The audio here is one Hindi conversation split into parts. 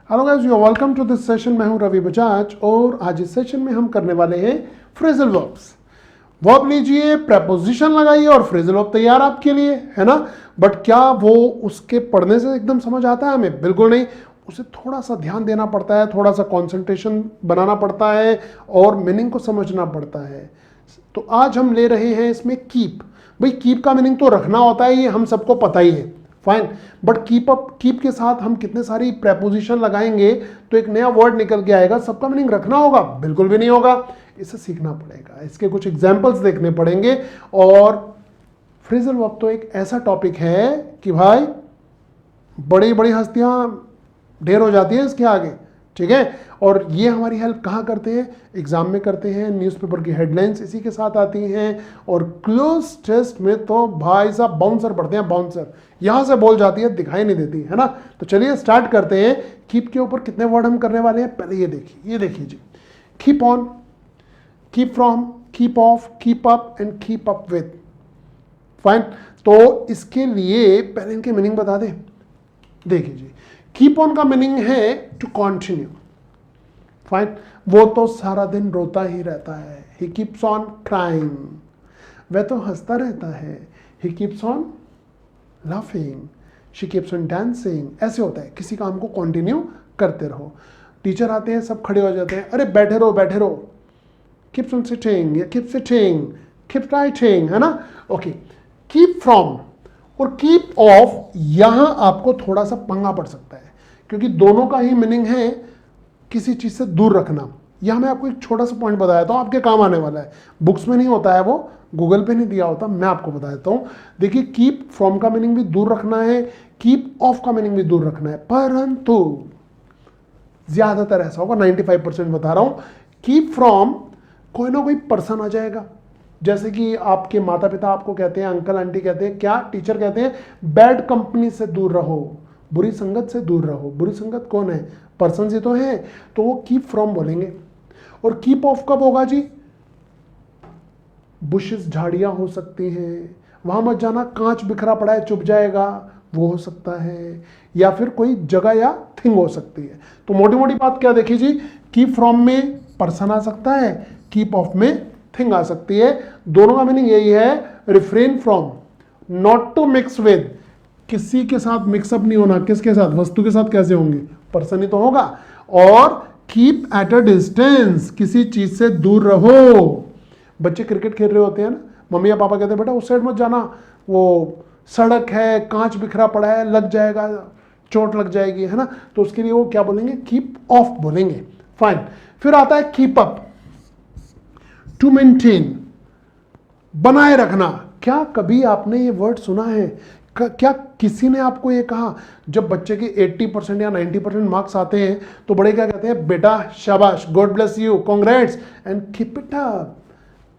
Hello guys, you are welcome to this session. मैं हूं रवि बजाज और आज इस सेशन में हम करने वाले हैं फ्रेजल वर्ब्स। वर्ब लीजिए, प्रेपोजिशन लगाइए और फ्रेजल वर्ब तैयार आपके लिए, है ना। बट क्या वो उसके पढ़ने से एकदम समझ आता है हमें? बिल्कुल नहीं। उसे थोड़ा सा ध्यान देना पड़ता है, थोड़ा सा कंसंट्रेशन बनाना पड़ता है और मीनिंग को समझना पड़ता है। तो आज हम ले रहे हैं इसमें कीप। भाई कीप का मीनिंग तो रखना होता है, ये हम सबको पता ही है, फाइन। बट कीप के साथ हम कितने सारी प्रेपोजिशन लगाएंगे तो एक नया वर्ड निकल के आएगा। सबका मीनिंग रखना होगा? बिल्कुल भी नहीं होगा। इसे सीखना पड़ेगा, इसके कुछ एग्जाम्पल्स देखने पड़ेंगे। और फ्रेजल वर्ब तो एक ऐसा टॉपिक है कि भाई बड़ी बड़ी हस्तियां ढेर हो जाती है इसके आगे, ठीक है। और ये हमारी हेल्प कहाँ करते हैं? एग्जाम में करते हैं, न्यूज़पेपर की हेडलाइंस इसी के साथ आती हैं। और क्लोज टेस्ट में तो भाई साहब बाउंसर पढ़ते हैं, बाउंसर यहाँ से बोल जाती है, दिखाई नहीं देती, है ना। तो चलिए स्टार्ट करते हैं। कीप के ऊपर कितने वर्ड हम करने वाले हैं, पहले ये देखिए जी। Keep on, keep from, keep off, keep up and keep up with, fine. तो इसके लिए पहले इनके मीनिंग बता दें। देखिए जी, कीप ऑन का मीनिंग है टू कंटिन्यू, फाइन। वो तो सारा दिन रोता ही रहता है, ही कीप्स ऑन क्राइंग। वह तो हंसता रहता है, he keeps on laughing, she keeps on dancing. ऐसे होता है, किसी काम को कंटिन्यू करते रहो। टीचर आते हैं, सब खड़े हो जाते हैं, अरे बैठे रहो बैठे रहो, कीप्स ऑन सिटिंग या कीप सिटिंग, कीप राइटिंग, है ना। ओके, कीप फ्रॉम और कीप ऑफ, यहां आपको थोड़ा सा पंगा पड़ सकता है क्योंकि दोनों का ही मीनिंग है किसी चीज से दूर रखना। यहां मैं आपको एक छोटा सा पॉइंट बताया था, आपके काम आने वाला है। बुक्स में नहीं होता है, वो गूगल पे नहीं दिया होता, मैं आपको बता देता हूं। देखिए, कीप फ्रॉम का मीनिंग भी दूर रखना है, कीप ऑफ का मीनिंग भी दूर रखना है, परंतु ज्यादातर ऐसा होगा, 95% बता रहा हूं। कीप फ्रॉम कोई ना कोई पर्सन आ जाएगा, जैसे कि आपके माता पिता आपको कहते हैं, अंकल आंटी कहते हैं, क्या टीचर कहते हैं, बैड कंपनी से दूर रहो, बुरी संगत से दूर रहो। बुरी संगत कौन है? पर्सन ही तो है, तो वो कीप फ्रॉम बोलेंगे। और कीप ऑफ कब होगा जी? बुशेस, झाड़ियां हो सकती हैं, वहां मत जाना, कांच बिखरा पड़ा है चुभ जाएगा, वो हो सकता है। या फिर कोई जगह या थिंग हो सकती है। तो मोटी मोटी बात क्या देखिए जी, कीप फ्रॉम में पर्सन आ सकता है, कीप ऑफ में थिंग आ सकती है। दोनों का मीनिंग यही है, refrain from, not to mix with, किसी के साथ मिक्सअप नहीं होना। किसके साथ? वस्तु के साथ कैसे होंगे? पर्सन ही तो होगा। और कीप एट अ डिस्टेंस, किसी चीज से दूर रहो। बच्चे क्रिकेट खेल रहे होते हैं ना, मम्मी या पापा कहते हैं बेटा उस साइड मत जाना, वो सड़क है, कांच बिखरा पड़ा है, लग जाएगा, चोट लग जाएगी, है ना। तो उसके लिए वो क्या बोलेंगे? कीप ऑफ बोलेंगे, फाइन। फिर आता है कीप अप, टू मेंटेन, बनाए रखना। क्या कभी आपने ये वर्ड सुना है? क्या किसी ने आपको ये कहा? जब बच्चे के 80% या 90% मार्क्स आते हैं तो बड़े क्या कहते हैं? बेटा शाबाश, God bless you, congrats and keep it up,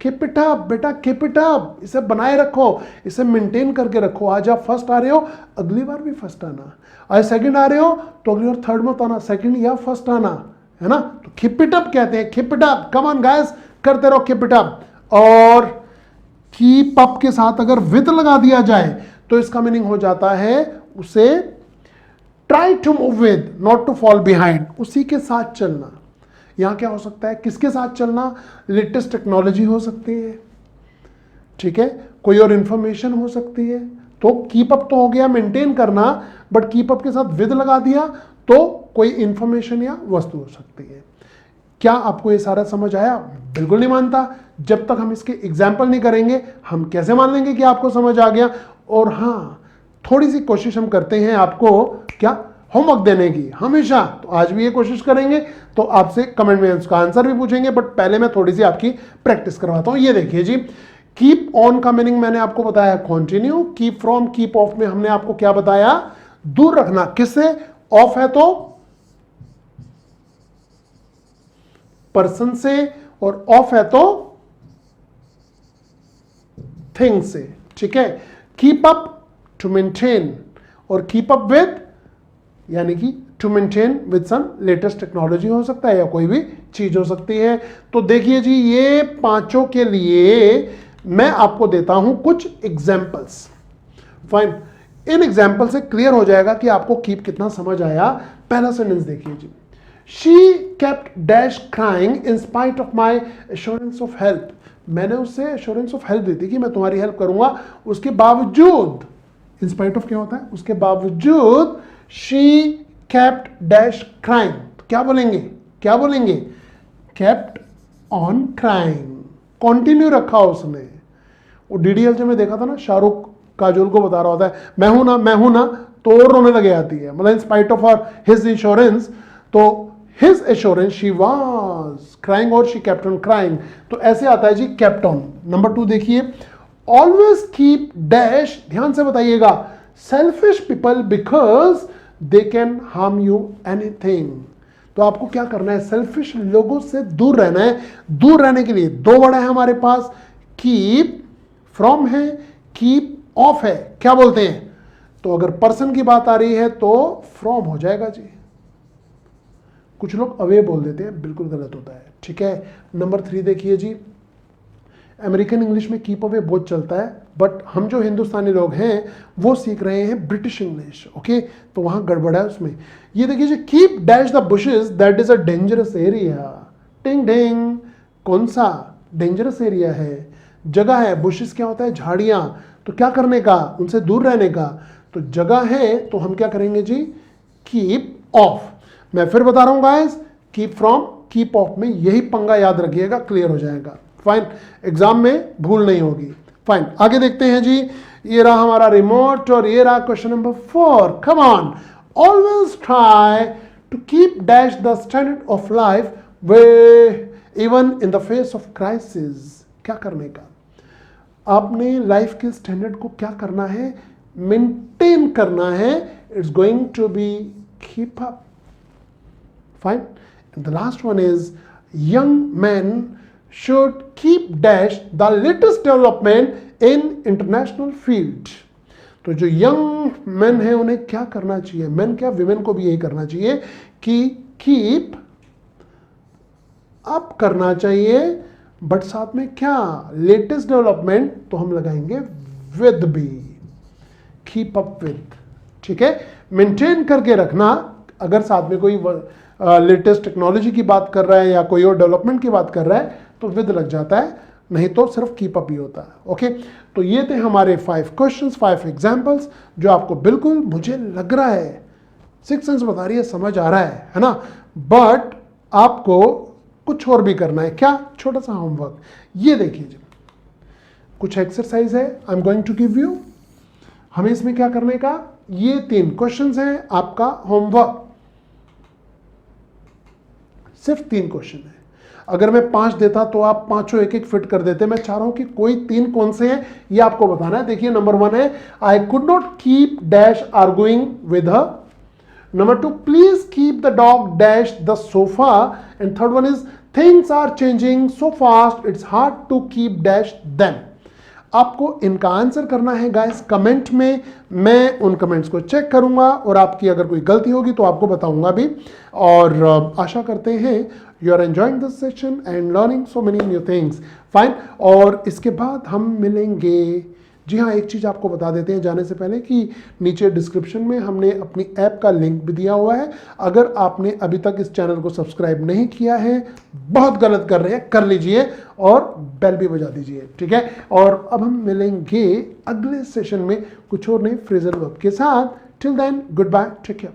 keep it up बेटा, कीप इट अप। इसे बनाए रखो, इसे मेंटेन करके रखो। आज आप फर्स्ट आ रहे हो, अगली बार भी फर्स्ट आना। आज सेकंड आ रहे हो तो अगली बार थर्ड मत आना, सेकंड या फर्स्ट आना, है ना। तो कीप इट अप कहते हैं, keep it up, come on guys, करते रहो कीप इट अप। और कीप अप के साथ अगर विद लगा दिया जाए तो इसका मीनिंग हो जाता है उसे try to move with, not to fall behind, उसी के साथ चलना। यहां क्या हो सकता है? किसके साथ चलना? लेटेस्ट टेक्नोलॉजी हो सकती है, ठीक है, कोई और इंफॉर्मेशन हो सकती है। तो कीप अप तो हो गया मेंटेन करना, बट कीप अप के साथ विद लगा दिया तो कोई इंफॉर्मेशन या वस्तु हो सकती है। क्या आपको ये सारा समझ आया? बिल्कुल नहीं मानता। जब तक हम इसके एग्जाम्पल नहीं करेंगे हम कैसे मान लेंगे कि आपको समझ आ गया? और हाँ, थोड़ी सी कोशिश हम करते हैं आपको क्या होमवर्क देने की, हमेशा। तो आज भी ये कोशिश करेंगे, तो आपसे कमेंट में उसका आंसर भी पूछेंगे, बट पहले मैं थोड़ी सी आपकी प्रैक्टिस करवाता हूं। ये देखिए जी, कीप ऑन का मीनिंग मैंने आपको बताया continue. Keep from, keep off में हमने आपको क्या बताया? दूर रखना। किससे? ऑफ है तो पर्सन से, और ऑफ है तो थिंग से, ठीक है। कीप अप, टू मेंटेन, और कीप अप विद यानी कि to maintain with some latest technology हो सकता है या कोई भी चीज हो सकती है। तो देखिए जी, ये पांचों के लिए मैं आपको देता हूं कुछ एग्जाम्पल्स, फाइन। इन एग्जाम्पल से क्लियर हो जाएगा कि आपको कीप कितना समझ आया। पहला सेंटेंस देखिए जी, she kept dash crying in spite of my assurance of help. मैंने उससे एश्योरेंस ऑफ हेल्प दी थी कि मैं तुम्हारी हेल्प करूंगा, उसके बावजूद, इन स्पाइट ऑफ क्या होता है, उसके बावजूद शी केप्ट डैश क्राइंग। क्या बोलेंगे, क्या बोलेंगे, केप्ट ऑन क्राइंग, कंटिन्यू रखा उसने। वो डीडीएलजे में देखा था ना, शाहरुख काजोल को बता रहा होता है मैं हूं ना, तो और रोने लगे आती है, मतलब in spite of his insurance, तो his assurance she was crying और शी केप्ट ऑन क्राइंग। तो ऐसे आता है जी केप्ट ऑन। नंबर 2 देखिए, ऑलवेज कीप डैश, ध्यान से बताइएगा, selfish people because they can harm you anything. तो आपको क्या करना है, सेल्फिश लोगों से दूर रहना है। दूर रहने के लिए 2 वर्ड है हमारे पास, कीप, फ्रॉम है, कीप ऑफ है। क्या बोलते हैं, तो अगर पर्सन की बात आ रही है तो फ्रॉम हो जाएगा जी। कुछ लोग अवे बोल देते हैं, बिल्कुल गलत होता है, ठीक है। नंबर 3 देखिए जी, अमेरिकन इंग्लिश में कीप अवे बहुत चलता है, बट हम जो हिंदुस्तानी लोग हैं वो सीख रहे हैं ब्रिटिश इंग्लिश, ओके, तो वहां गड़बड़ है उसमें। ये देखिए जी, keep dash the bushes that is a dangerous area. टिंग टिंग, कौन सा डेंजरस एरिया है, जगह है, बुशेस क्या होता है, झाड़ियां, तो क्या करने का, उनसे दूर रहने का। तो जगह है तो हम क्या करेंगे जी, कीप ऑफ। मैं फिर बता रहा हूं guys, keep from, keep off में यही पंगा याद रखिएगा, क्लियर हो जाएगा। फाइन, एग्जाम में भूल नहीं होगी। फाइन, आगे देखते हैं जी, ये रहा हमारा रिमोट और ये रहा question number 4। Come on, always try to keep dash the standard of life way even in the face of crisis. क्या करने का, आपने लाइफ के स्टैंडर्ड को क्या करना है, मेंटेन करना है। It's going to be keep up. Fine, and the last one is young men should keep dash the latest development in international field। तो जो यंग मैन है उन्हें क्या करना चाहिए, मैन क्या, विमेन को भी यही करना चाहिए कि कीप अप करना चाहिए, बट साथ में क्या, लेटेस्ट डेवलपमेंट, तो हम लगाएंगे विद भी, कीप अप विद, ठीक है। मेंटेन करके रखना, अगर साथ में कोई लेटेस्ट टेक्नोलॉजी की बात कर रहा है या कोई और डेवलपमेंट की बात कर रहा है तो विद लग जाता है, नहीं तो सिर्फ कीप अप ही होता है, ओके। तो ये थे हमारे 5 क्वेश्चंस, 5 एग्जांपल्स, जो आपको बिल्कुल, मुझे लग रहा है सिक्स सेंस बता रही है, समझ आ रहा है ना, बट आपको कुछ और भी करना है। क्या, छोटा सा होमवर्क, ये देखिए जी, कुछ एक्सरसाइज है, I am going to give you. हमें इसमें क्या करने का, ये 3 क्वेश्चंस हैं आपका होमवर्क, सिर्फ 3 क्वेश्चन है। अगर मैं 5 देता तो आप पांचों एक एक फिट कर देते। मैं चाह रहा हूं कि कोई 3 कौन से हैं ये आपको बताना है। देखिए, नंबर 1 है, I could not keep dash arguing with her. Number 2, please keep the dog dash the sofa. And third one is, things are changing so fast it's hard to keep dash them. आपको इनका आंसर करना है गाइस कमेंट में, मैं उन कमेंट्स को चेक करूंगा और आपकी अगर कोई गलती होगी तो आपको बताऊंगा भी। और आशा करते हैं you are enjoying this session and learning so many new things. Fine, और इसके बाद हम मिलेंगे। जी हाँ, एक चीज़ आपको बता देते हैं जाने से पहले कि नीचे डिस्क्रिप्शन में हमने अपनी ऐप का लिंक भी दिया हुआ है। अगर आपने अभी तक इस चैनल को सब्सक्राइब नहीं किया है, बहुत गलत कर रहे हैं, कर लीजिए और बेल भी बजा दीजिए, ठीक है। और अब हम मिलेंगे अगले सेशन में कुछ और नए फ्रेजल वर्ब के साथ। Till then, good bye, take care.